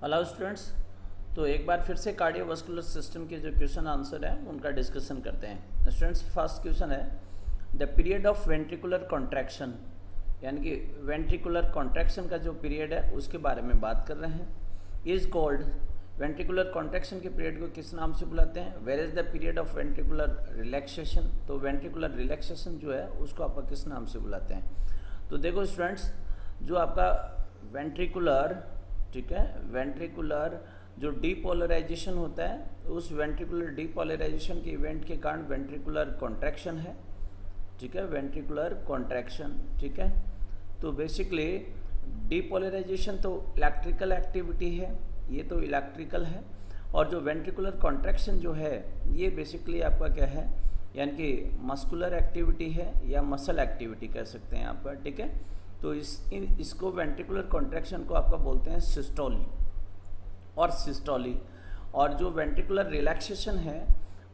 Allow students. तो एक बार फिर से कार्डियोवास्कुलर सिस्टम के जो क्वेश्चन आंसर है उनका डिस्कशन करते हैं। स्टूडेंट्स, फर्स्ट क्वेश्चन है the period of ventricular contraction, यानी कि वेंट्रिकुलर कॉन्ट्रैक्शन का जो पीरियड है उसके बारे में बात कर रहे हैं। इज कॉल्ड, वेंट्रिकुलर कॉन्ट्रैक्शन के पीरियड को किस नाम से बुलाते हैं? Where is the period of ventricular relaxation, तो वेंट्रिकुलर रिलैक्सेशन जो है उसको आप किस नाम से बुलाते हैं? तो देखो स्टूडेंट्स, जो आपका वेंट्रिकुलर, ठीक है, वेंट्रिकुलर जो डीपोलराइजेशन होता है उस वेंट्रिकुलर डीपोलराइजेशन के इवेंट के कारण वेंट्रिकुलर कॉन्ट्रैक्शन है, ठीक है, वेंट्रिकुलर कॉन्ट्रैक्शन, ठीक है। तो बेसिकली डीपोलराइजेशन तो इलेक्ट्रिकल एक्टिविटी है, ये तो इलेक्ट्रिकल है, और जो वेंट्रिकुलर कॉन्ट्रैक्शन जो है ये बेसिकली आपका क्या है, यानी कि मस्कुलर एक्टिविटी है या मसल एक्टिविटी कह सकते हैं आपका, ठीक है। तो इसको वेंट्रिकुलर कॉन्ट्रैक्शन को आपका बोलते हैं सिस्टोली और सिस्टोली। और जो वेंट्रिकुलर रिलैक्सेशन है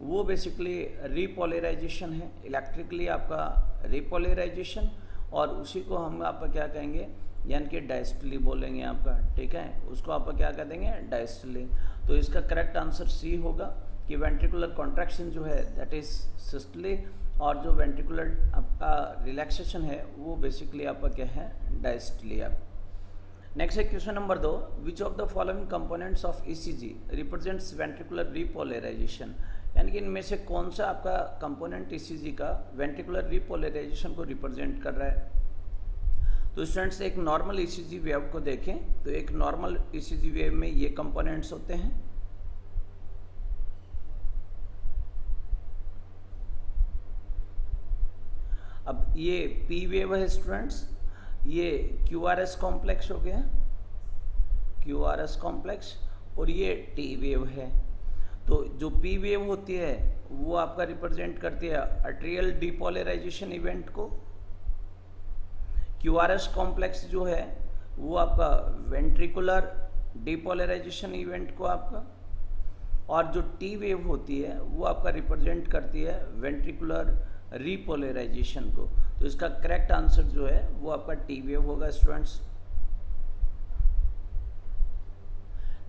वो बेसिकली रीपोलराइजेशन है, इलेक्ट्रिकली आपका रीपोलराइजेशन, और उसी को हम आपका क्या कहेंगे, यानी कि डायस्टली बोलेंगे आपका, ठीक है, उसको आप क्या कह देंगे, डायस्टली। तो इसका करेक्ट आंसर सी होगा कि वेंट्रिकुलर कॉन्ट्रैक्शन जो है दैट इज सिस्टली, और जो वेंट्रिकुलर आपका रिलैक्सेशन है वो बेसिकली आपका क्या है, डायस्टली। आप नेक्स्ट है question number 2, which of the following components of ECG represents ventricular repolarisation, यानी कि इनमें से कौन सा आपका कंपोनेंट ईसीजी का वेंट्रिकुलर रीपोलराइजेशन को रिप्रेजेंट कर रहा है? तो स्टूडेंट्स, एक नॉर्मल ईसीजी वेव को देखें तो एक नॉर्मल ईसीजी वेव में ये कंपोनेंट्स होते हैं। अब ये पी वेव है स्टूडेंट्स, ये क्यूआरएस कॉम्प्लेक्स हो गया, क्यूआरएस कॉम्प्लेक्स, और ये टी वेव है। तो जो पी वेव होती है वो आपका रिप्रेजेंट करती है आर्टेरियल डीपोलराइजेशन इवेंट को, क्यूआरएस कॉम्प्लेक्स जो है वो आपका वेंट्रिकुलर डीपोलराइजेशन इवेंट को आपका, और जो टी वेव होती है वो आपका रिप्रेजेंट करती है वेंट्रिकुलर रीपोलराइजेशन को। तो इसका करेक्ट आंसर जो है वो आपका टी वेव होगा स्टूडेंट्स।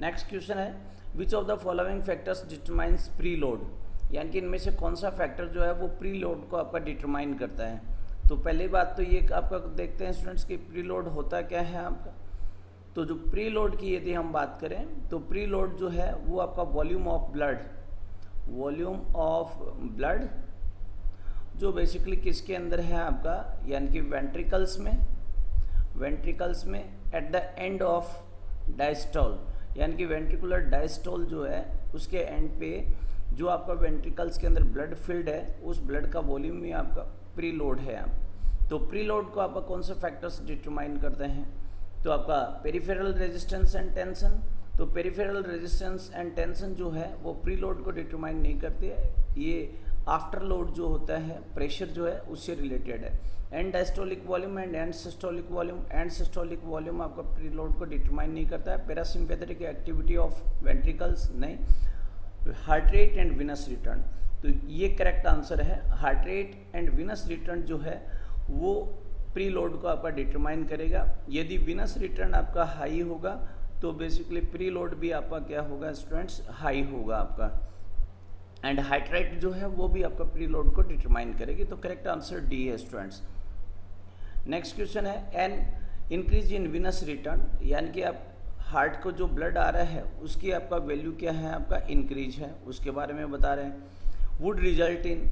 नेक्स्ट क्वेश्चन है which of the following factors determines pre load, यानी कि इनमें से कौन सा फैक्टर जो है वो प्री लोड को आपका डिटरमाइन करता है? तो पहली बात तो ये आपका देखते हैं स्टूडेंट्स कि प्री लोड होता क्या है आपका। तो जो प्री लोड की यदि हम बात करें तो प्री लोड जो है वो आपका volume of blood, volume of blood जो बेसिकली किसके अंदर है आपका, यानी कि वेंट्रिकल्स में, वेंट्रिकल्स में at the end of diastole, यानी कि वेंट्रिकुलर डायस्टोल जो है उसके एंड पे जो आपका वेंट्रिकल्स के अंदर ब्लड फिल्ड है उस ब्लड का वॉल्यूम भी आपका प्री लोड है। आप तो प्री लोड को आपका कौन से फैक्टर्स डिटरमाइन करते हैं? तो आपका पेरिफेरल रेजिस्टेंस एंड टेंशन। तो पेरिफेरल रेजिस्टेंस एंड टेंशन जो है वो प्री लोड को डिटरमाइन नहीं करती है, ये आफ्टर लोड जो होता है प्रेशर जो है उससे रिलेटेड है। And diastolic volume and and systolic volume, end systolic volume आपका प्री लोड को डिटरमाइन नहीं करता है। पैरासिम्पैथेटिक एक्टिविटी ऑफ वेंट्रिकल्स नहीं। Heart rate and Venus return, तो ये करेक्ट आंसर है। Heart rate and Venus return जो है वो प्री लोड को आपका डिटरमाइन करेगा। यदि विनस रिटर्न आपका हाई होगा तो बेसिकली प्री लोड भी आपका क्या होगा स्टूडेंट्स, हाई होगा आपका। एंड हार्ट रेट जो है वो भी आपका प्री लोड को डिटरमाइन करेगी। तो करेक्ट आंसर डी है स्टूडेंट्स। नेक्स्ट क्वेश्चन है an increase in Venus return, यानी कि आप हार्ट को जो ब्लड आ रहा है उसकी आपका वैल्यू क्या है, आपका इंक्रीज है, उसके बारे में बता रहे हैं। Would result in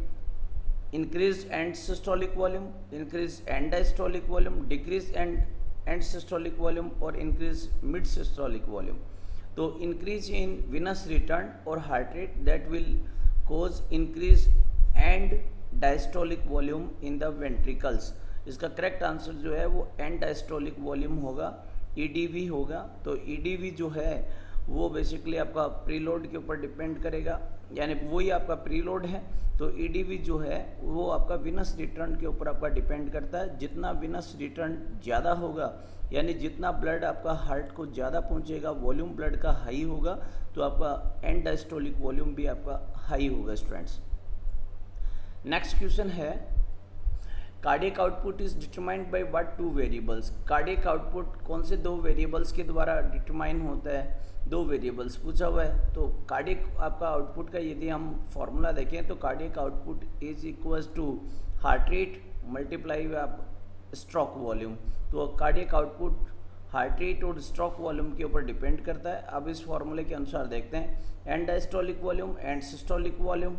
increase and systolic volume, increase and diastolic volume, decrease and systolic volume, और इंक्रीज मिड सिस्टोलिक वॉल्यूम। तो इंक्रीज इन विनस रिटर्न और heart rate that will cause increase and diastolic volume in the ventricles। इसका correct answer जो है वो and diastolic volume होगा, EDV होगा। तो EDV जो है वो बेसिकली आपका प्रीलोड के ऊपर डिपेंड करेगा, यानी वही आपका प्रीलोड है। तो EDV जो है वो आपका विनस रिटर्न के ऊपर आपका डिपेंड करता है। जितना विनस रिटर्न ज़्यादा होगा, यानी जितना ब्लड आपका हार्ट को ज़्यादा पहुंचेगा, वॉल्यूम ब्लड का हाई होगा, तो आपका एंड डायस्टोलिक वॉल्यूम भी आपका हाई होगा स्टूडेंट्स। नेक्स्ट क्वेश्चन है cardiac output is determined by what two variables, cardiac output कौन से दो वेरिएबल्स के द्वारा डिटरमाइन होता है, दो वेरिएबल्स पूछा हुआ है। तो कार्डियक आपका आउटपुट का यदि हम फॉर्मूला देखें तो cardiac output is equals to heart rate multiply आप स्ट्रोक वॉल्यूम। तो कार्डियक आउटपुट हार्ट रेट और स्ट्रोक वॉल्यूम के ऊपर डिपेंड करता है। अब इस फॉर्मूले के अनुसार देखते हैं end diastolic volume end systolic volume.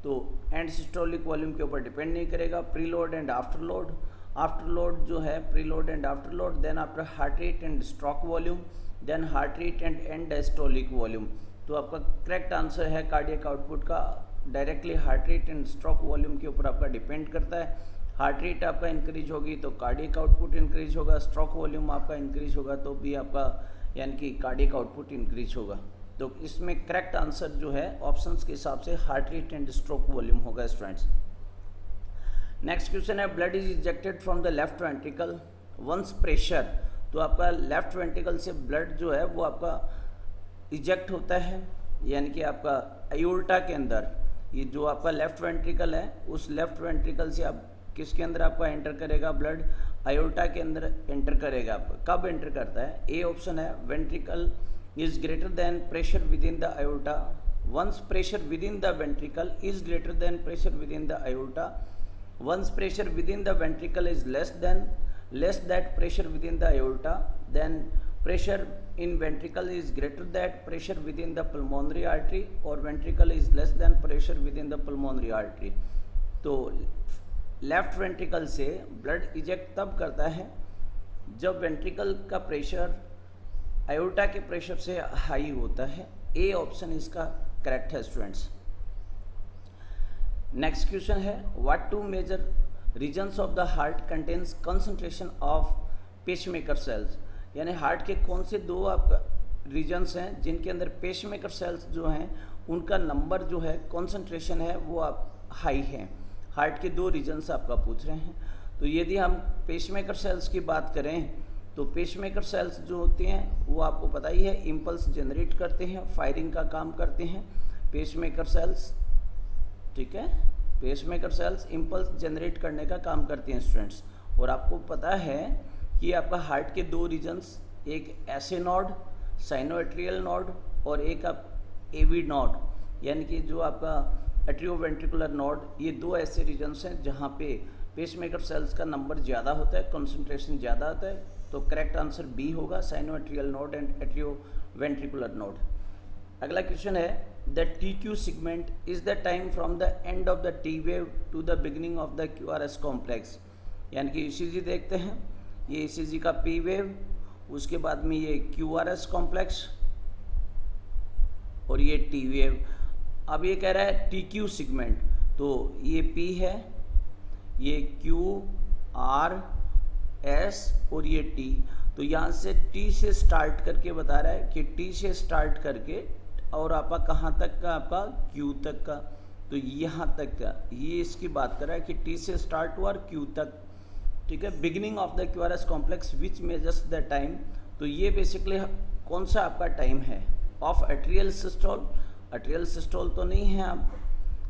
तो एंड सिस्टोलिक वॉल्यूम के ऊपर डिपेंड नहीं करेगा, pre load and after load, after load जो है pre load and after load, then after heart rate and stroke volume, then heart rate and diastolic volume. तो आपका correct answer है cardiac output का directly heart rate and stroke volume के ऊपर आपका depend करता है। हार्ट रेट आपका इंक्रीज होगी तो कार्डियक आउटपुट इंक्रीज होगा, स्ट्रोक वॉल्यूम आपका इंक्रीज होगा तो भी आपका यानी कि कार्डियक आउटपुट इंक्रीज होगा। तो इसमें करेक्ट आंसर जो है ऑप्शंस के हिसाब से heart rate and stroke volume होगा स्टूडेंट्स। नेक्स्ट क्वेश्चन है blood is ejected from the left ventricle once pressure. तो आपका लेफ्ट वेंट्रिकल से ब्लड जो है वो आपका इजेक्ट होता है, यानी कि आपका अयोर्टा के अंदर, ये जो आपका लेफ्ट वेंट्रिकल है उस लेफ्ट वेंट्रिकल से आप किसके अंदर आपका एंटर करेगा ब्लड, अयोर्टा के अंदर एंटर करेगा। कब एंटर करता है? ए ऑप्शन है ventricle is greater than pressure within the aorta. Once pressure within the ventricle is greater than pressure within the aorta, once pressure within the ventricle is less that pressure within the aorta, then pressure in ventricle is greater than pressure within the pulmonary artery, or ventricle is less than pressure within the pulmonary artery. तो left ventricle से blood eject तब करता है जब ventricle का pressure अयोर्टा के pressure से high होता है। ए ऑप्शन इसका करेक्ट है स्टूडेंट्स। नेक्स्ट क्वेश्चन है what two major regions of the heart contains concentration of pacemaker cells, यानी हार्ट के कौन से दो आपका रीजन्स हैं जिनके अंदर पेसमेकर सेल्स जो हैं उनका नंबर जो है कॉन्सेंट्रेशन है वो आप हाई है। हार्ट के दो रीजन्स आपका पूछ रहे हैं। तो यदि हम पेसमेकर सेल्स की बात करें तो पेसमेकर सेल्स जो होते हैं वो आपको पता ही है इम्पल्स जनरेट करते हैं, फायरिंग का काम करते हैं पेसमेकर सेल्स, ठीक है। पेसमेकर सेल्स इम्पल्स जनरेट करने का काम करते हैं स्टूडेंट्स। और आपको पता है कि आपका हार्ट के दो रीजन्स, एक एसे नोड साइनोएट्रियल नोड और एक आप एवी नोड, यानी कि जो आपका एट्रियोवेंट्रिकुलर नोड, ये दो ऐसे रीजन्स हैं जहाँ पे पेसमेकर सेल्स का नंबर ज़्यादा होता है, कंसंट्रेशन ज़्यादा होता है। तो करेक्ट आंसर बी होगा, sinoatrial node and atrioventricular node. अगला क्वेश्चन है the T Q segment is the time from the end of the T wave to the beginning of the Q R S complex. यानी कि ECG देखते हैं, ये ECG का P wave, उसके बाद में ये क्यू आर एस कॉम्प्लेक्स और ये टी वेव। अब ये कह रहा है टी क्यू सिगमेंट, तो ये पी है, ये क्यू आर एस और ये टी। तो यहाँ से टी से स्टार्ट करके बता रहा है कि टी से स्टार्ट करके और आपका कहाँ तक का, आपका क्यू तक का, तो यहाँ तक का, ये इसकी बात कर रहा है कि टी से स्टार्ट हुआ और क्यू तक, ठीक है। Beginning of the Q R S complex which measures the time, तो ये बेसिकली कौन सा आपका टाइम है of atrial systole, atrial systole तो नहीं है आप,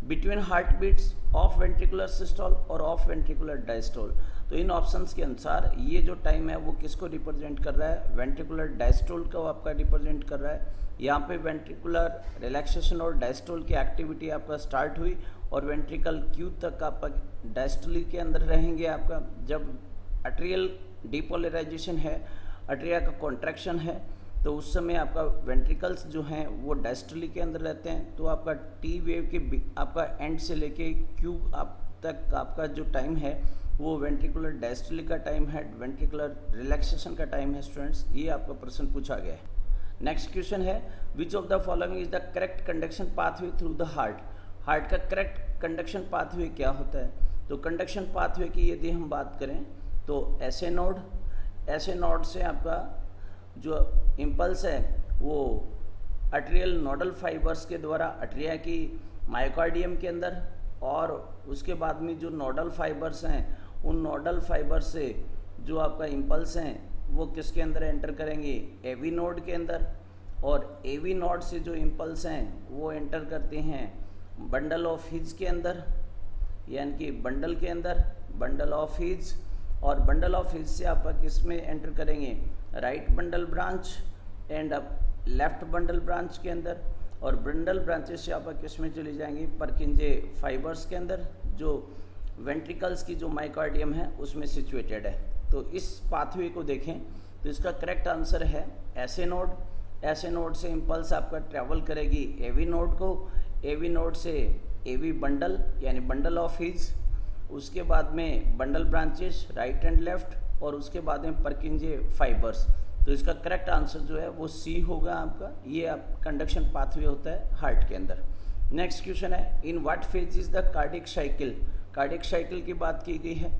between heart beats, of ventricular systole और ऑफ वेंट्रिकुलर डायस्टोल। तो इन ऑप्शंस के अनुसार ये जो टाइम है वो किसको रिप्रेजेंट कर रहा है, वेंट्रिकुलर डायस्टोल को आपका रिप्रेजेंट कर रहा है। यहाँ पे वेंट्रिकुलर रिलैक्सेशन और डायस्टोल की एक्टिविटी आपका स्टार्ट हुई और वेंट्रिकल क्यू तक आपका डायस्टोली के अंदर रहेंगे आपका। जब एट्रियल डिपोलराइजेशन है, एट्रिया का कॉन्ट्रैक्शन है, तो उस समय आपका वेंट्रिकल्स जो हैं वो डायस्टोली के अंदर रहते हैं। तो आपका टी वेव के आपका एंड से लेके क्यू आप तक आपका जो टाइम है वो वेंट्रिकुलर डायस्टोली का टाइम है, वेंट्रिकुलर रिलैक्सेशन का टाइम है स्टूडेंट्स। ये आपका प्रश्न पूछा गया है। नेक्स्ट क्वेश्चन है which of the following is the correct conduction pathway through the heart. Heart का करेक्ट कंडक्शन पाथवे क्या होता है? तो कंडक्शन पाथवे की यदि हम बात करें तो एसे नोड से आपका जो इम्पल्स है वो एट्रियल नोडल फाइबर्स के द्वारा एट्रिया की मायोकार्डियम के अंदर, और उसके बाद में जो नोडल फाइबर्स हैं उन नोडल फाइबर से जो आपका इम्पल्स हैं वो किसके अंदर एंटर करेंगे, एवी नोड के अंदर, और एवी नोड से जो इम्पल्स हैं वो एंटर करते हैं बंडल ऑफ हिज के अंदर, यानी कि बंडल के अंदर, बंडल ऑफ हीज, और बंडल ऑफ हीज से आप किस में एंटर करेंगे, राइट बंडल ब्रांच एंड आप लेफ्ट बंडल ब्रांच के अंदर, और बंडल ब्रांचेस से आप किस में चली जाएंगी, परकिंजे फाइबर्स के अंदर, जो वेंट्रिकल्स की जो माइकार्डियम है उसमें सिचुएटेड है। तो इस पाथवे को देखें तो इसका करेक्ट आंसर है एसए नोड। एसए नोड से इम्पल्स आपका ट्रैवल करेगी एवी नोड को, एवी नोड से एवी बंडल यानी बंडल ऑफ हीज, उसके बाद में bundle branches right and left, और उसके बाद में परकिंजे फाइबर्स। तो इसका करेक्ट आंसर जो है वो सी होगा आपका। ये आप कंडक्शन पाथवे होता है हार्ट के अंदर। नेक्स्ट क्वेश्चन है, in what phase is the cardiac cycle. Cardiac cycle की बात की गई है,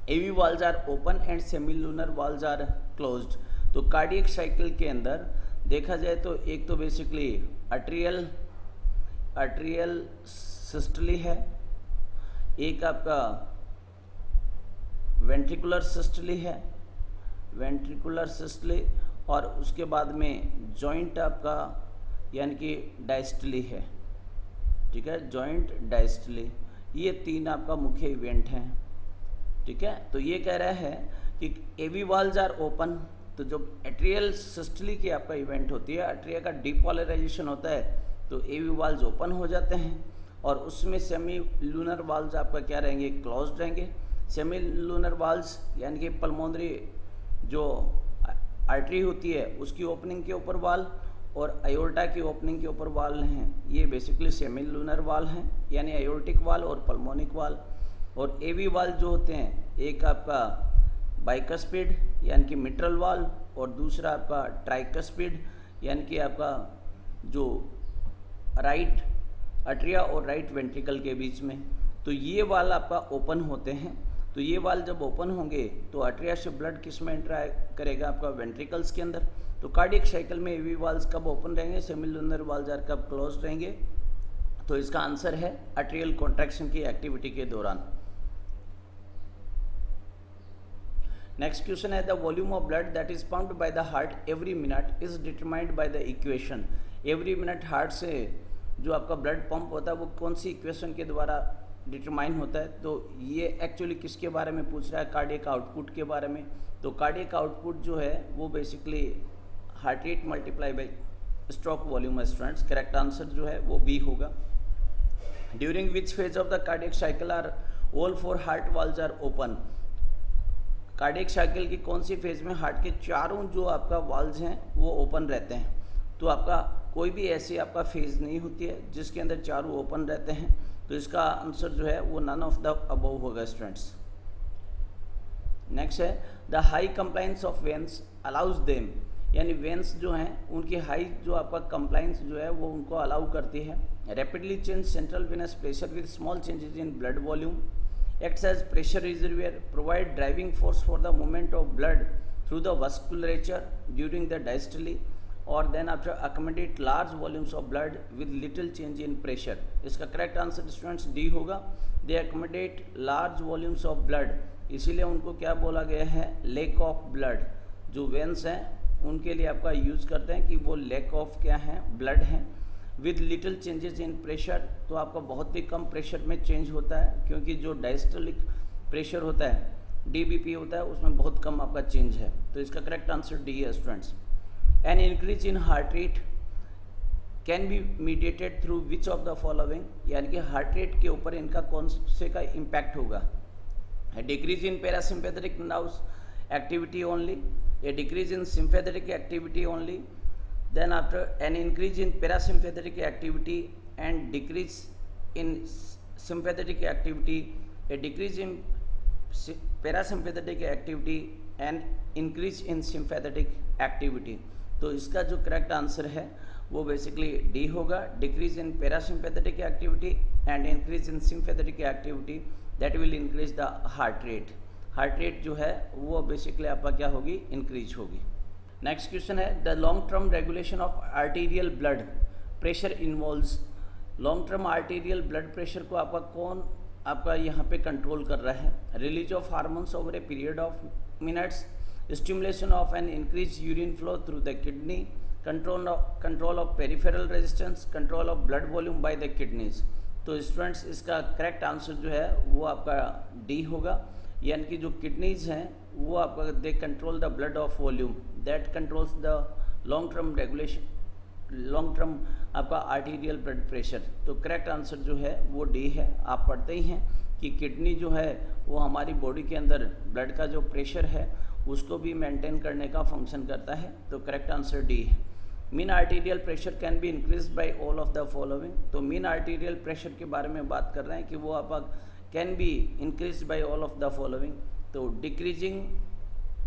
AV valves are open and semilunar valves are closed. तो कार्डियक साइकिल के अंदर देखा जाए तो एक तो बेसिकली आर्ट्रियल सिस्टली है, एक आपका वेंट्रिकुलर सिस्टली है, वेंट्रिकुलर सिस्टली, और उसके बाद में जॉइंट आपका यानी कि डायस्टली है, ठीक है, जॉइंट डायस्टली। ये तीन आपका मुख्य इवेंट हैं, ठीक है। तो ये कह रहा है कि एवी वाल्स आर ओपन, तो जो एट्रियल सिस्टली की आपका इवेंट होती है, एट्रिया का डीपोलराइजेशन होता है, तो एवी वाल्स ओपन हो जाते हैं, और उसमें सेमी लूनर वाल्स आपका क्या रहेंगे, क्लोज्ड रहेंगे। सेमी लूनर वाल्स यानी कि पल्मोनरी जो आर्टरी होती है उसकी ओपनिंग के ऊपर वाल, और अयोर्टा की ओपनिंग के ऊपर वाल हैं, ये बेसिकली सेमी लूनर वाल हैं, यानी अयोर्टिक वाल और पल्मोनिक वाल। और एवी वाल जो होते हैं, एक आपका बाइकस्पिड यानी कि मिट्रल वाल, और दूसरा आपका ट्राइकस्पिड यानी कि आपका जो राइट अट्रिया और राइट वेंट्रिकल के बीच में। तो ये वाल आपका ओपन होते हैं। तो ये वाल जब ओपन होंगे तो अट्रिया से ब्लड किस में एंटर करेगा, आपका वेंट्रिकल्स के अंदर। तो कार्डियक साइकिल में एवी वाल्स कब ओपन रहेंगे, सेमीलूनर वाल्स आर कब क्लोज रहेंगे। तो इसका आंसर है अट्रियल कॉन्ट्रैक्शन की एक्टिविटी के दौरान। नेक्स्ट क्वेश्चन है, the volume of blood that is pumped by the heart every minute is determined by the equation. Every minute heart से जो आपका ब्लड पंप होता है वो कौन सी इक्वेशन के द्वारा डिटरमाइन होता है। तो ये एक्चुअली किसके बारे में पूछ रहा है, कार्डियक आउटपुट के बारे में। तो कार्डियक आउटपुट जो है वो basically heart rate multiply by stroke volume. Students correct answer जो है वो बी होगा। During which phase of the cardiac cycle are all four heart valves are open. Cardiac cycle की कौन सी फेज में हार्ट के चारों जो आपका वाल्स हैं वो ओपन रहते हैं। तो आपका कोई भी ऐसी आपका फेज नहीं होती है जिसके अंदर चारों ओपन रहते हैं। तो इसका आंसर जो है वो नन ऑफ द अबव होगा स्टूडेंट्स। नेक्स्ट है, the high compliance of veins allows them, यानी वेन्स जो हैं उनकी हाई जो आपका कंप्लाइंस जो है वो उनको अलाउ करती है। Rapidly change central venous pressure with small changes in blood volume, acts as pressure reservoir, provide driving force for the movement of blood through the vasculature during the diastole, और then after accommodate large volumes of blood with little change in pressure। इसका correct answer students D होगा। दे accommodate large volumes of blood, इसीलिए उनको क्या बोला गया है, lack of blood. जो वेन्स हैं उनके लिए आपका यूज करते हैं कि वो लैक ऑफ क्या है, ब्लड है। With little changes in pressure, तो आपका बहुत ही कम प्रेशर में चेंज होता है, क्योंकि जो डायस्टोलिक प्रेशर होता है डीबीपी होता है उसमें बहुत कम आपका चेंज है। तो इसका करेक्ट आंसर डी है students. An increase in heart rate can be mediated through which of the following, यानी कि हार्ट रेट के ऊपर इनका कौन से का इम्पैक्ट होगा। Decrease in parasympathetic nerves activity only, A decrease in sympathetic activity only, then after an increase in parasympathetic activity and decrease in sympathetic activity, a decrease in parasympathetic activity and increase in sympathetic activity। तो इसका जो correct answer है वो basically D होगा। Decrease in parasympathetic activity and increase in sympathetic activity that will increase the heart rate. Heart rate जो है वो basically आपका क्या होगी, इंक्रीज होगी। नेक्स्ट क्वेश्चन है, the long term regulation of arterial blood pressure involves. Long term arterial blood pressure को आपका कौन आपका यहाँ पे कंट्रोल कर रहा है। Release of hormones over a period of minutes, stimulation of an increase urine flow through the kidney, control of peripheral resistance, control of blood volume by the kidneys. तो स्टूडेंट्स इसका करेक्ट आंसर जो है वो आपका D होगा, यानी कि जो किडनीज हैं वो आपका they control the blood of volume that controls the long term regulation, long term आपका आर्टीरियल ब्लड प्रेशर। तो करेक्ट आंसर जो है वो डी है। आप पढ़ते ही हैं कि किडनी जो है वो हमारी बॉडी के अंदर ब्लड का जो प्रेशर है उसको भी मेंटेन करने का फंक्शन करता है। तो करेक्ट आंसर डी है। Mean arterial pressure can be increase by all of the following. तो मीन आर्टीरियल प्रेशर के बारे में बात कर रहे हैं कि वो आप can be increase by all of the following. तो decreasing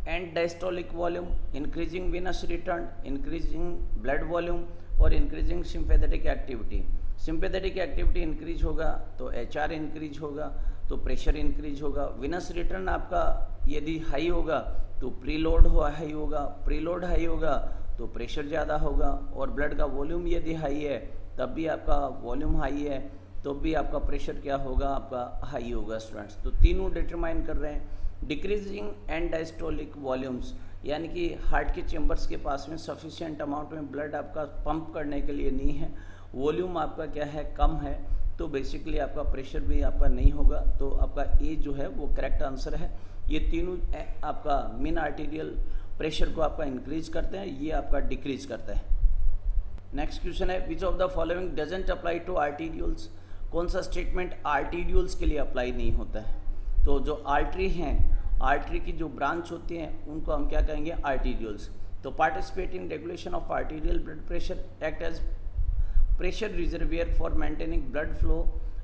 end diastolic volume, increasing venous return, increasing blood volume और increasing sympathetic activity. Sympathetic activity increase होगा तो HR इंक्रीज होगा, तो प्रेशर इंक्रीज होगा। विनस रिटर्न आपका यदि हाई होगा तो प्रीलोड हाई होगा, प्रीलोड हाई होगा तो प्रेशर ज़्यादा होगा, और ब्लड का वॉल्यूम यदि हाई है तब भी आपका वॉल्यूम हाई है तो भी आपका प्रेशर क्या होगा, आपका हाई होगा स्टूडेंट्स। तो तीनों डिटरमाइन कर रहे हैं। डिक्रीजिंग एंड डायस्टोलिक वॉल्यूम्स, यानी कि हार्ट के चेम्बर्स के पास में सफिशिएंट अमाउंट में ब्लड आपका पंप करने के लिए नहीं है, वॉल्यूम आपका क्या है, कम है, तो बेसिकली आपका प्रेशर भी आपका नहीं होगा। तो आपका ए जो है वो करेक्ट आंसर है। ये तीनों आपका मीन आर्टीरियल प्रेशर को आपका इंक्रीज करते हैं, ये आपका डिक्रीज करता है। नेक्स्ट क्वेश्चन है which of the following doesn't apply to arterioles. कौन सा स्टेटमेंट आर्टीरियल्स के लिए अप्लाई नहीं होता है। तो जो आर्टरी हैं, आर्टरी की जो ब्रांच होती हैं उनको हम क्या कहेंगे, आर्टीरियल्स। तो participate in regulation of arterial blood pressure, act as pressure reservoir for maintaining blood flow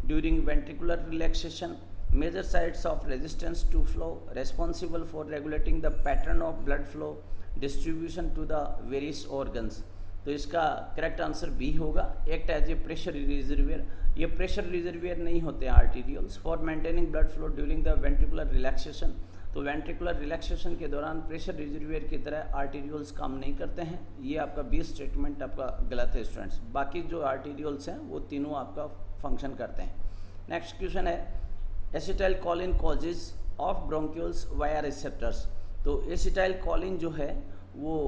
during ventricular relaxation, major sites of resistance to flow, responsible for regulating the pattern of blood flow distribution to the various organs। तो इसका correct answer B होगा, act as a pressure reservoir. ये pressure reservoir नहीं होते हैं arterioles, for maintaining blood flow during the ventricular relaxation. तो ventricular relaxation के दौरान प्रेशर रिजर्वियर की तरह आर्टीरियल्स काम नहीं करते हैं। ये आपका बी स्टेटमेंट आपका गलत है स्टूडेंट्स। बाकी जो आर्टीरियल्स हैं वो तीनों आपका फंक्शन करते हैं। नेक्स्ट क्वेश्चन है acetyl choline causes of bronchioles via receptors. तो एसिटाइल कोलिन जो है वो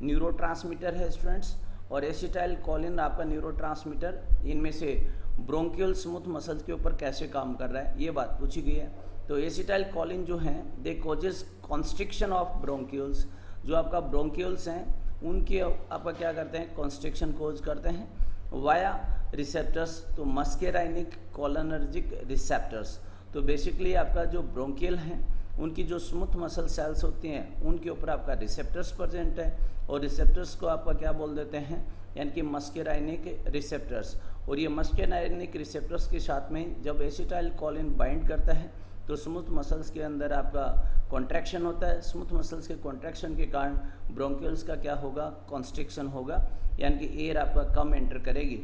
न्यूरोट्रांसमीटर है स्टूडेंट्स, और एसिटाइल कोलिन आपका न्यूरोट्रांसमीटर इनमें से ब्रोंकियल स्मूथ मसल्स के ऊपर कैसे काम कर रहा है, ये बात पूछी गई है। तो एसिटाइल कोलिन जो हैं दे कॉजेज कॉन्स्ट्रिक्शन ऑफ ब्रोंक्यूल्स। जो आपका ब्रोंक्यूल्स हैं उनके आपका क्या करते हैं, कॉन्स्ट्रिक्शन कोज करते हैं वाया रिसेप्टर्स। तो मस्केराइनिक कोलिनर्जिक रिसेप्टर्स। तो बेसिकली आपका जो ब्रोंकियल हैं उनकी जो स्मूथ मसल सेल्स होती हैं उनके ऊपर आपका रिसेप्टर्स प्रेजेंट है, और रिसेप्टर्स को आपका क्या बोल देते हैं, यानी कि मस्केराइनिक रिसेप्टर्स। और ये मस्केराइनिक रिसेप्टर्स के साथ में जब एसिटाइल कोलिन बाइंड करता है तो स्मूथ मसल्स के अंदर आपका कॉन्ट्रैक्शन होता है। स्मूथ मसल्स के कॉन्ट्रैक्शन के कारण ब्रोंकियल्स का क्या होगा, कॉन्स्ट्रिक्शन होगा, यानी कि एयर आपका कम एंटर करेगी।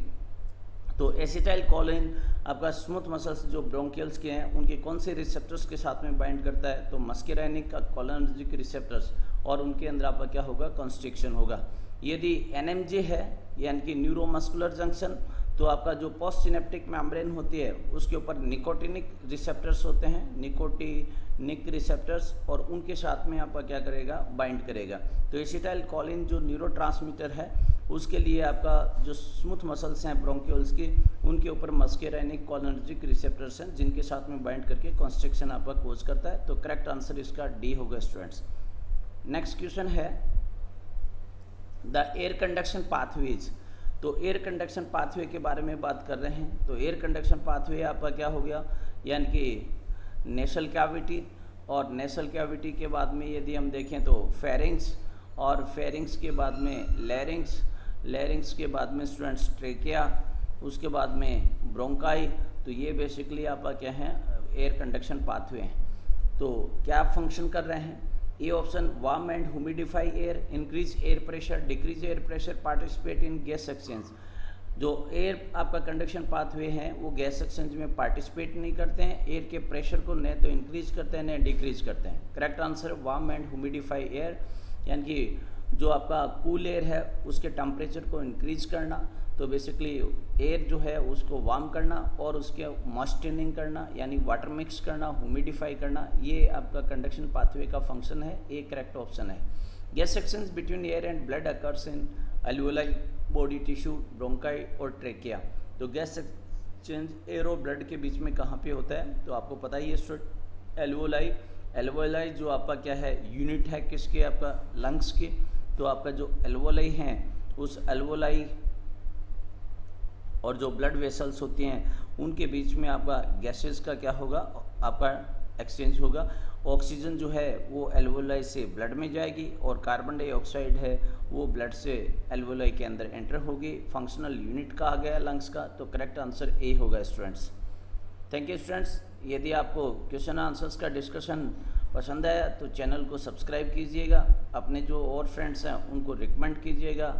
तो एसिटाइल कोलिन आपका स्मूथ मसल्स जो ब्रोंकियल्स के हैं उनके कौन से रिसेप्टर्स के साथ में बाइंड करता है, तो मस्केराइनिक कोलिनर्जिक रिसेप्टर्स, और उनके अंदर आपका क्या होगा, कॉन्स्ट्रिक्शन होगा। यदि NMJ है यानी कि न्यूरोमस्कुलर जंक्शन, तो आपका जो पोस्ट सिनेप्टिक मेम्ब्रेन होती है उसके ऊपर निकोटिनिक रिसेप्टर्स होते हैं, निकोटिनिक रिसेप्टर्स, और उनके साथ में आपका क्या करेगा, बाइंड करेगा। तो एसिटाइल कोलिन जो न्यूरोट्रांसमीटर है उसके लिए आपका जो स्मूथ मसल्स हैं ब्रोंकियल्स की उनके ऊपर मस्केराइनिक कोलिनर्जिक रिसेप्टर्स हैं जिनके साथ में बाइंड करके कॉन्स्ट्रिक्शन आपका कोज करता है। तो करेक्ट आंसर इसका डी होगा स्टूडेंट्स। नेक्स्ट क्वेश्चन है द एयर कंडक्शन पाथवेज। तो एयर कंडक्शन पाथवे के बारे में बात कर रहे हैं। तो एयर कंडक्शन पाथवे आपका क्या हो गया, यानी कि नेशल कैविटी, और नेशल कैविटी के बाद में यदि हम देखें तो फेरिंग्स, और फेरिंग्स के बाद में लैरिंग्स, लैरिंग्स के बाद में स्टूडेंट्स ट्रेकिया, उसके बाद में ब्रोंकाई। तो ये बेसिकली आपका क्या है, एयर कंडक्शन पाथवे हैं। तो क्या फंक्शन कर रहे हैं, A option warm and humidify air, increase air pressure, decrease air pressure, participate in gas exchange. जो एयर आपका कंडक्शन पाथवे हैं वो गैस एक्सचेंज में पार्टिसिपेट नहीं करते हैं, एयर के प्रेशर को न तो इंक्रीज करते हैं न डिक्रीज करते हैं। Correct answer warm and humidify air, यानी कि जो आपका कूल एयर है उसके टेम्परेचर को इंक्रीज करना। तो बेसिकली एयर जो है उसको वार्म करना और उसके मॉइस्चरिंग करना, यानी वाटर मिक्स करना, ह्यूमिडिफाई करना, ये आपका कंडक्शन पाथवे का फंक्शन है। ए करेक्ट ऑप्शन है। Gas exchange between air and blood occurs in alveoli, body tissue, bronchi और ट्रेकिया। तो गैस चेंज एयर और ब्लड के बीच में कहाँ पे होता है, तो आपको पता ही है स्टूडेंट, एल्वोलाई। एल्वोलाई जो आपका क्या है, यूनिट है किसके, आपका लंग्स के। तो आपका जो एल्वोलाई हैं, उस एल्वोलाई और जो ब्लड वेसल्स होती हैं उनके बीच में आपका गैसेस का क्या होगा, आपका एक्सचेंज होगा। ऑक्सीजन जो है वो एल्वोलाई से ब्लड में जाएगी और कार्बन डाइऑक्साइड है वो ब्लड से एल्वोलाई के अंदर एंटर होगी। फंक्शनल यूनिट कहा गया लंग्स का, तो करेक्ट आंसर ए होगा स्टूडेंट्स। Thank you students. यदि आपको क्वेश्चन आंसर्स का डिस्कशन पसंद आया तो चैनल को सब्सक्राइब कीजिएगा, अपने जो और फ्रेंड्स हैं उनको रिकमेंड कीजिएगा।